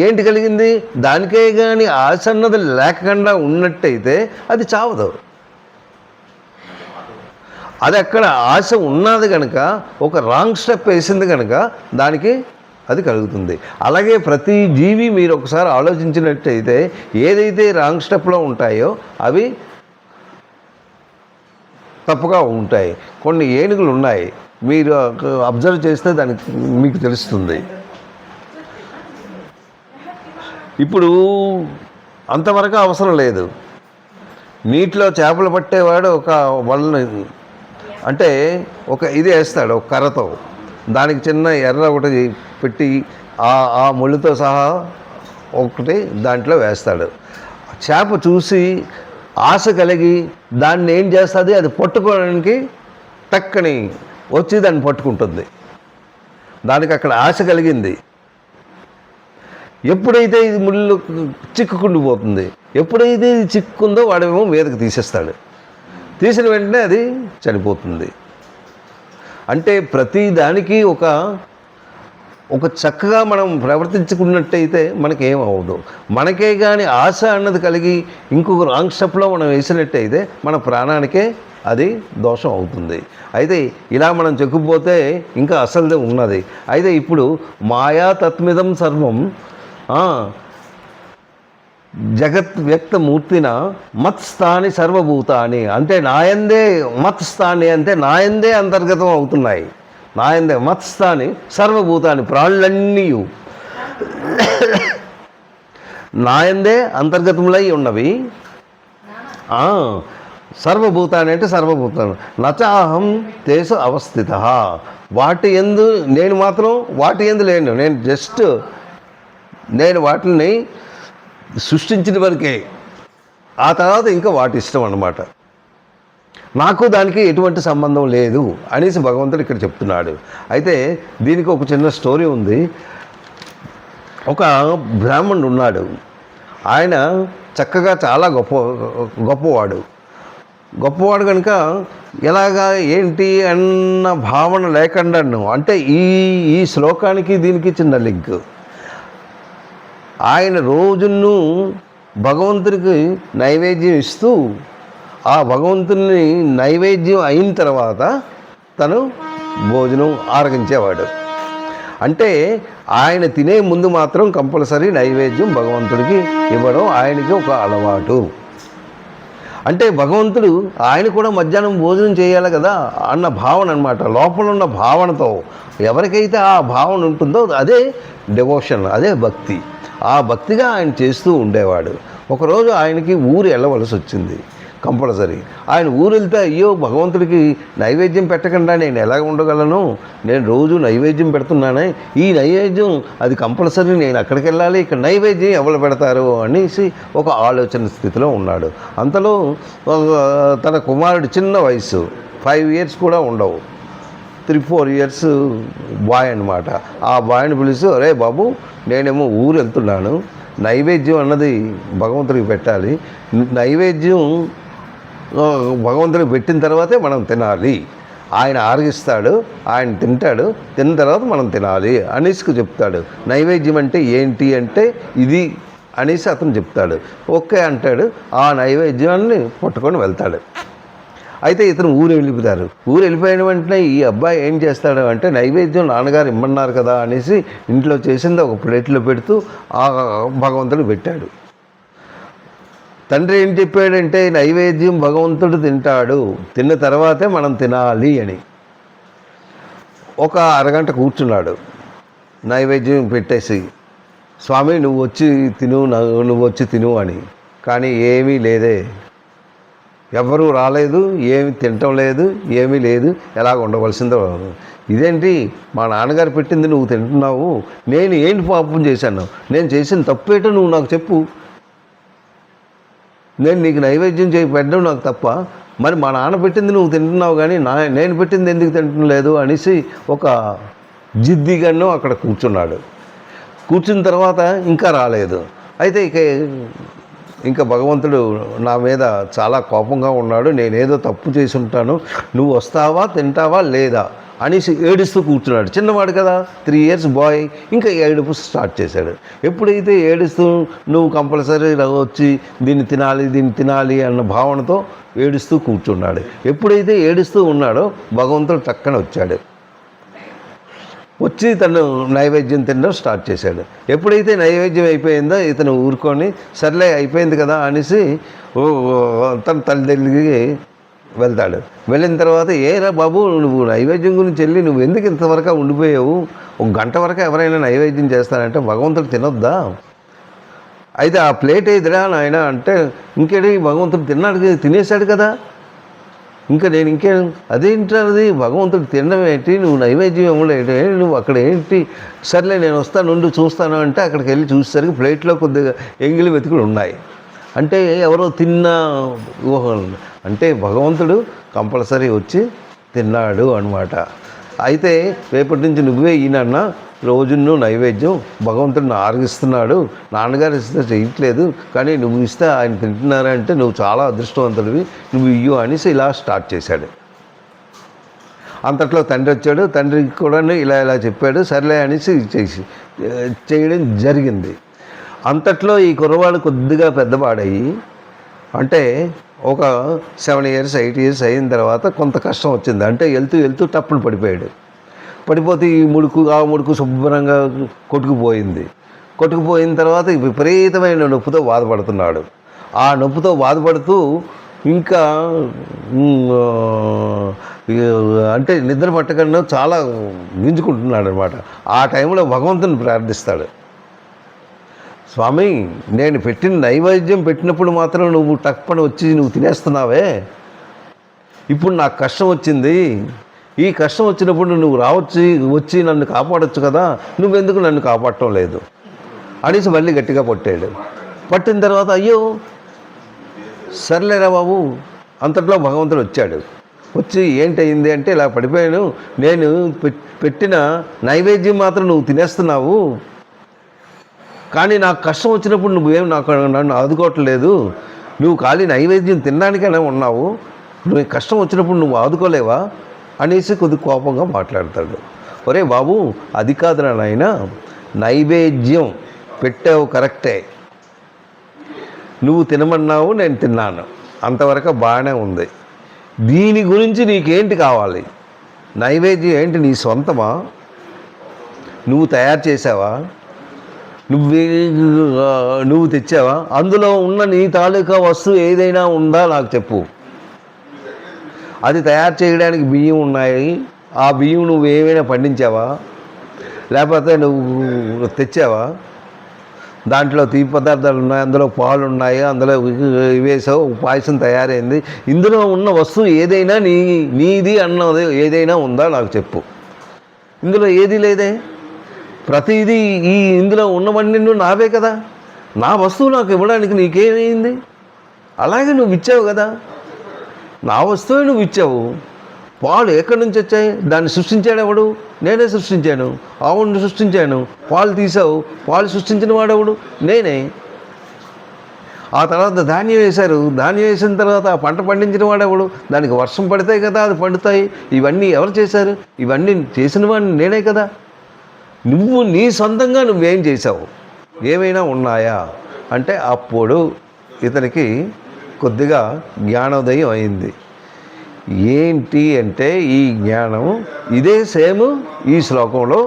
ఏంటి కలిగింది? దానికే కానీ ఆశ అన్నది లేకుండా ఉన్నట్టయితే అది చావదు. అది అక్కడ ఆశ ఉన్నది కనుక, ఒక రాంగ్ స్టెప్ వేసింది కనుక దానికి అది కలుగుతుంది. అలాగే ప్రతి జీవి మీరు ఒకసారి ఆలోచించినట్టయితే ఏదైతే రాంగ్ స్టెప్లో ఉంటాయో అవి తప్పుగా ఉంటాయి. కొన్ని ఏనుగులు ఉన్నాయి, మీరు అబ్జర్వ్ చేస్తే దానికి మీకు తెలుస్తుంది. ఇప్పుడు అంతవరకు అవసరం లేదు. నీటిలో చేపలు పట్టేవాడు ఒక వలని అంటే ఒక ఇది వేస్తాడు, ఒక కర్రతో, దానికి చిన్న ఎర్ర ఒకటి పెట్టి ఆ ముళ్ళుతో సహా ఒకటి దాంట్లో వేస్తాడు. చేప చూసి ఆశ కలిగి దాన్ని ఏం చేస్తుంది, అది పట్టుకోవడానికి టక్కని వచ్చి దాన్ని పట్టుకుంటుంది. దానికి అక్కడ ఆశ కలిగింది. ఎప్పుడైతే ఇది ముళ్ళు చిక్కుకుంటూ పోతుంది, ఎప్పుడైతే ఇది చిక్కుందో వాడేమో మీదకి తీసేస్తాడు. తీసిన వెంటనే అది చనిపోతుంది. అంటే ప్రతి దానికి ఒక చక్కగా మనం ప్రవర్తించుకున్నట్టయితే మనకేమవదు. మనకే కానీ ఆశ అన్నది కలిగి ఇంకొక రాంగ్ స్టెప్లో మనం వేసినట్టయితే మన ప్రాణానికే అది దోషం అవుతుంది. అయితే ఇలా మనం చెక్కుపోతే ఇంకా అసలుదే ఉన్నది. అయితే ఇప్పుడు మాయా తత్మిదం సర్వం జగత్ వ్యక్తమూర్తిన మత్స్థాని సర్వభూతాని, అంటే నాయందే మత్స్థాని అంటే నాయందే అంతర్గతం అవుతున్నాయి. నాయందే మత్స్థాని సర్వభూతాని, ప్రాణులన్నీ నాయందే అంతర్గతములై ఉన్నవి. సర్వభూతాన్ని అంటే సర్వభూతాన్ని నచాహం తేసు అవస్థిత, వాటి యందు నేను మాత్రం వాటి యందు లేను. నేను వాటిని సృష్టించిన వరకే, ఆ తర్వాత ఇంకా వాటి ఇష్టం అన్నమాట. నాకు దానికి ఎటువంటి సంబంధం లేదు అనేసి భగవంతుడు ఇక్కడ చెప్తున్నాడు. అయితే దీనికి ఒక చిన్న స్టోరీ ఉంది. ఒక బ్రాహ్మణుడు ఉన్నాడు. ఆయన చక్కగా చాలా గొప్పవాడు కనుక ఎలాగా ఏంటి అన్న భావన లేకుండా, అంటే ఈ శ్లోకానికి దీనికి చిన్న లింక్. ఆయన రోజును భగవంతుడికి నైవేద్యం ఇస్తూ ఆ భగవంతుని నైవేద్యం అయిన తర్వాత తను భోజనం ఆరగించేవాడు. అంటే ఆయన తినే ముందు మాత్రం కంపల్సరీ నైవేద్యం భగవంతుడికి ఇవ్వడం ఆయనకి ఒక అలవాటు. అంటే భగవంతుడు ఆయన కూడా మధ్యాహ్నం భోజనం చేయాలి కదా అన్న భావన అన్నమాట. లోపల ఉన్న భావనతో ఎవరికైతే ఆ భావన ఉంటుందో అదే డివోషన్, అదే భక్తి. ఆ భక్తిగా ఆయన చేస్తూ ఉండేవాడు. ఒకరోజు ఆయనకి ఊరు వెళ్ళవలసి వచ్చింది కంపల్సరీ. ఆయన ఊరు వెళ్తే, అయ్యో భగవంతుడికి నైవేద్యం పెట్టకుండా నేను ఎలా ఉండగలను, నేను రోజు నైవేద్యం పెడుతున్నానే, ఈ నైవేద్యం అది కంపల్సరీ నేను అక్కడికి వెళ్ళాలి, ఇక్కడ నైవేద్యం ఎవరు పెడతారు అనేసి ఒక ఆలోచన స్థితిలో ఉన్నాడు. అంతలో తన కుమారుడు చిన్న వయసు 5 years కూడా ఉండవు, 3-4 years బాయ్ అనమాట. ఆ బాయ్ని పిలిచి, అరే బాబు నేనేమో ఊరు వెళ్తున్నాను, నైవేద్యం అన్నది భగవంతుడికి పెట్టాలి, నైవేద్యం భగవంతుడికి పెట్టిన తర్వాతే మనం తినాలి, ఆయన ఆరగిస్తాడు, ఆయన తింటాడు, తిన్న తర్వాత మనం తినాలి అనేసి చెప్తాడు. నైవేద్యం అంటే ఏంటి అంటే ఇది అనేసి అతను చెప్తాడు. ఓకే అంటాడు. ఆ నైవేద్యాన్ని పట్టుకొని వెళ్తాడు. అయితే ఇతను ఊరు వెళ్ళిపోయిన వెంటనే ఈ అబ్బాయి ఏం చేస్తాడు అంటే, నైవేద్యం నాన్నగారు ఇమ్మన్నారు కదా అనేసి ఇంట్లో చేసింది ఒక ప్లేట్లో పెడుతూ ఆ భగవంతుడు పెట్టాడు. తండ్రి ఏం చెప్పాడంటే నైవేద్యం భగవంతుడు తింటాడు, తిన్న తర్వాతే మనం తినాలి అని. ఒక అరగంట కూర్చున్నాడు నైవేద్యం పెట్టేసి, స్వామి నువ్వు వచ్చి తిను అని. కానీ ఏమీ లేదే, ఎవరూ రాలేదు, ఏమి తినటం లేదు, ఏమీ లేదు, ఎలాగ ఉండవలసిందో. ఇదేంటి మా నాన్నగారు పెట్టింది నువ్వు తింటున్నావు, నేను ఏంటి పాపం చేశాను, నేను చేసిన తప్పేటో నువ్వు నాకు చెప్పు, నేను నీకు నైవేద్యం పెట్టడం నాకు తప్ప, మరి మా నాన్న పెట్టింది నువ్వు తింటున్నావు కానీ నేను పెట్టింది ఎందుకు తింటం లేదు అనేసి ఒక జిద్దిగాను అక్కడ కూర్చున్నాడు. కూర్చున్న తర్వాత ఇంకా రాలేదు. అయితే ఇంకా భగవంతుడు నా మీద చాలా కోపంగా ఉన్నాడు, నేనేదో తప్పు చేసి ఉంటాను, నువ్వు వస్తావా తింటావా లేదా అనేసి ఏడుస్తూ కూర్చున్నాడు. చిన్నవాడు కదా, 3 years బాయ్, ఇంకా ఏడుపు స్టార్ట్ చేశాడు. ఎప్పుడైతే ఏడుస్తూ నువ్వు కంపల్సరీ వచ్చి దీన్ని తినాలి అన్న భావనతో ఏడుస్తూ కూర్చున్నాడు. ఎప్పుడైతే ఏడుస్తూ ఉన్నాడో భగవంతుడు టక్కన వచ్చాడు, వచ్చి తను నైవేద్యం తినడం స్టార్ట్ చేశాడు. ఎప్పుడైతే నైవేద్యం అయిపోయిందో ఇతను ఊరుకొని సర్లే అయిపోయింది కదా అనేసి తన తల్లిదండ్రులకి వెళ్తాడు. వెళ్ళిన తర్వాత ఏరా బాబు నువ్వు నైవేద్యం గురించి వెళ్ళి నువ్వు ఎందుకు ఇంతవరకు ఉండిపోయావు, 1 గంట వరకు ఎవరైనా నైవేద్యం చేస్తారంటే భగవంతుడు తినొద్దా, అయితే ఆ ప్లేట్ ఏదిరా నాయన అంటే, ఇంకేంటి భగవంతుడు తినేశాడు కదా, ఇంకా నేను అదేంటది భగవంతుడు తినడం ఏంటి, నువ్వు నైవేద్యం ఇవ్వలేంటి, నువ్వు అక్కడ ఏంటి, సర్లే నేను వస్తాను చూస్తాను అంటే అక్కడికి వెళ్ళి చూసేసరికి ప్లేట్లో కొద్దిగా ఎంగిలి వెతుకులు ఉన్నాయి. అంటే ఎవరో తిన్న ఊహలు, అంటే భగవంతుడు కంపల్సరీ వచ్చి తిన్నాడు అనమాట. అయితే రేపటి నుంచి నువ్వే ఈయనన్నా రోజు నైవేద్యం భగవంతుడిని ఆరగిస్తున్నాడు, నాన్నగారు ఇస్తే చేయట్లేదు కానీ నువ్వు ఇస్తే ఆయన తింటున్నారంటే నువ్వు చాలా అదృష్టవంతుడివి, నువ్వు ఇయ్యు అనేసి ఇలా స్టార్ట్ చేశాడు. అంతట్లో తండ్రి వచ్చాడు, తండ్రికి కూడా ఇలా చెప్పాడు, సర్లే అనేసి చేయడం జరిగింది. అంతట్లో ఈ కుర్రవాడు కొద్దిగా పెద్దవాడయ్యి, అంటే ఒక 7 years 8 years అయిన తర్వాత కొంత కష్టం వచ్చింది. అంటే వెళ్తూ టప్పులు పడిపోయాడు. పడిపోతే ఈ ముడుకు శుభ్రంగా కొట్టుకుపోయిన తర్వాత విపరీతమైన నొప్పితో బాధపడుతున్నాడు. ఆ నొప్పితో బాధపడుతూ ఇంకా అంటే నిద్ర పట్టకుండా చాలా గింజుకుంటున్నాడు అనమాట. ఆ టైంలో భగవంతుని ప్రార్థిస్తాడు, స్వామి నేను పెట్టిన నైవేద్యం పెట్టినప్పుడు మాత్రం నువ్వు టక్పని వచ్చి నువ్వు తినేస్తున్నావే, ఇప్పుడు నాకు కష్టం వచ్చింది, ఈ కష్టం వచ్చినప్పుడు నువ్వు వచ్చి నన్ను కాపాడొచ్చు కదా, నువ్వెందుకు నన్ను కాపాడటం లేదు అనేసి మళ్ళీ గట్టిగా పట్టాడు. పట్టిన తర్వాత అయ్యో సర్లేరా బాబు, అంతట్లో భగవంతుడు వచ్చాడు. వచ్చి ఏంటయింది అంటే ఇలా పడిపోయాను, నేను పెట్టిన నైవేద్యం మాత్రం నువ్వు తినేస్తున్నావు, కానీ నాకు కష్టం వచ్చినప్పుడు నువ్వేం నన్ను ఆదుకోవట్లేదు, నువ్వు ఖాళీ నైవేద్యం తినడానికైనా ఉన్నావు, నువ్వు కష్టం వచ్చినప్పుడు నువ్వు ఆదుకోలేవా అనేసి కొద్ది కోపంగా మాట్లాడతాడు. ఒరే బాబు అది కాదురా నాయన, నైవేద్యం పెట్టావు కరెక్టే, నువ్వు తినమన్నావు నేను తిన్నాను, అంతవరకు బాగానే ఉంది, దీని గురించి నీకేంటి కావాలి, నైవేద్యం ఏంటి నీ సొంతమా, నువ్వు తయారు చేసావా, నువ్వు తెచ్చావా, అందులో ఉన్న నీ తాలూకా వస్తువు ఏదైనా ఉందా నాకు చెప్పు, అది తయారు చేయడానికి బియ్యం ఉన్నాయి, ఆ బియ్యం నువ్వు ఏమైనా పండించావా, లేకపోతే నువ్వు తెచ్చావా, దాంట్లో తీపి పదార్థాలు ఉన్నాయి, అందులో పాలు ఉన్నాయి, అందులో వేసావు పాయసం తయారైంది, ఇందులో ఉన్న వస్తువు ఏదైనా నీది అన్నది ఏదైనా ఉందా నాకు చెప్పు, ఇందులో ఏది లేదే, ప్రతిదీ ఇందులో ఉన్నవన్నీ నువ్వు నావే కదా, నా వస్తువు నాకు ఇవ్వడానికి నీకేమైంది, అలాగే నువ్వు ఇచ్చావు కదా, నా వస్తువే నువ్వు ఇచ్చావు, పాలు ఎక్కడి నుంచి వచ్చాయి, దాన్ని సృష్టించాడు ఎవడు, నేనే సృష్టించాను, ఆవుని సృష్టించాను, పాలు తీసావు, పాలు సృష్టించిన వాడెవడు, నేనే. ఆ తర్వాత ధాన్యం వేశారు, ధాన్యం వేసిన తర్వాత ఆ పంట పండించిన వాడెవడు, దానికి వర్షం పడితే కదా అది పండుతాయి, ఇవన్నీ ఎవరు చేశారు, ఇవన్నీ చేసిన వాడిని నేనే కదా, నువ్వు నీ సొంతంగా నువ్వేం చేసావు, ఏమైనా ఉన్నాయా అంటే అప్పుడు ఇతనికి కొద్దిగా జ్ఞానోదయం అయింది. ఏంటి అంటే ఈ జ్ఞానం ఇదే సేమ్ ఈ శ్లోకంలో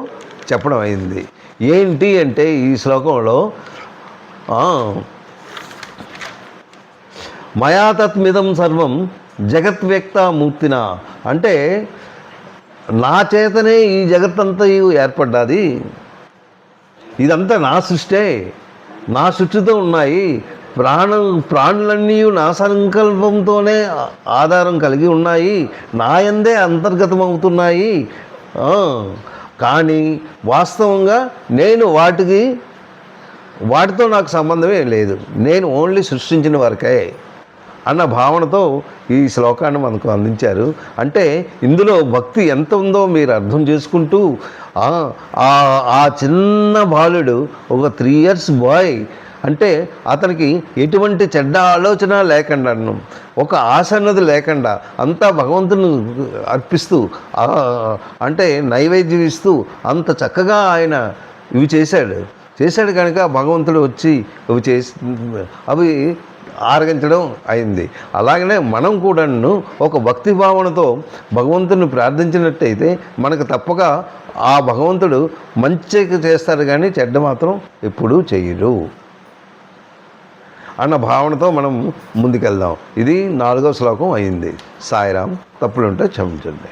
చెప్పడం అయింది. ఏంటి అంటే ఈ శ్లోకంలో మయా తత్మిదం సర్వం జగత్వ్యక్తమూర్తిన, అంటే నా చేతనే ఈ జగత్తంతా ఏర్పడ్డాది, ఇదంతా నా సృష్టే, నా సృష్టితో ఉన్నాయి, ప్రాణులన్నీ నా సంకల్పంతోనే ఆధారం కలిగి ఉన్నాయి, నాయందే అంతర్గతమవుతున్నాయి. కానీ వాస్తవంగా నేను వాటితో నాకు సంబంధమే లేదు, నేను ఓన్లీ సృష్టించిన వరకే అన్న భావనతో ఈ శ్లోకాన్ని మనకు అందించారు. అంటే ఇందులో భక్తి ఎంత ఉందో మీరు అర్థం చేసుకుంటూ ఆ చిన్న బాలుడు ఒక 3 years బాయ్, అంటే అతనికి ఎటువంటి చెడ్డ ఆలోచన లేకుండా, ఒక ఆశ అన్నది లేకుండా అంతా భగవంతుని అర్పిస్తూ అంటే నైవేద్యం ఇస్తూ అంత చక్కగా ఆయన ఇవి చేశాడు కనుక భగవంతుడు వచ్చి అవి ఆరగించడం అయింది. అలాగనే మనం కూడాను ఒక భక్తి భావనతో భగవంతుని ప్రార్థించినట్టయితే మనకు తప్పక ఆ భగవంతుడు మంచి చేస్తాడు, కానీ చెడ్డ మాత్రం ఎప్పుడూ చెయ్యరు అన్న భావనతో మనం ముందుకెళ్దాం. ఇది 4వ శ్లోకం అయింది. సాయిరాం. తప్పులుంటే క్షమించండి.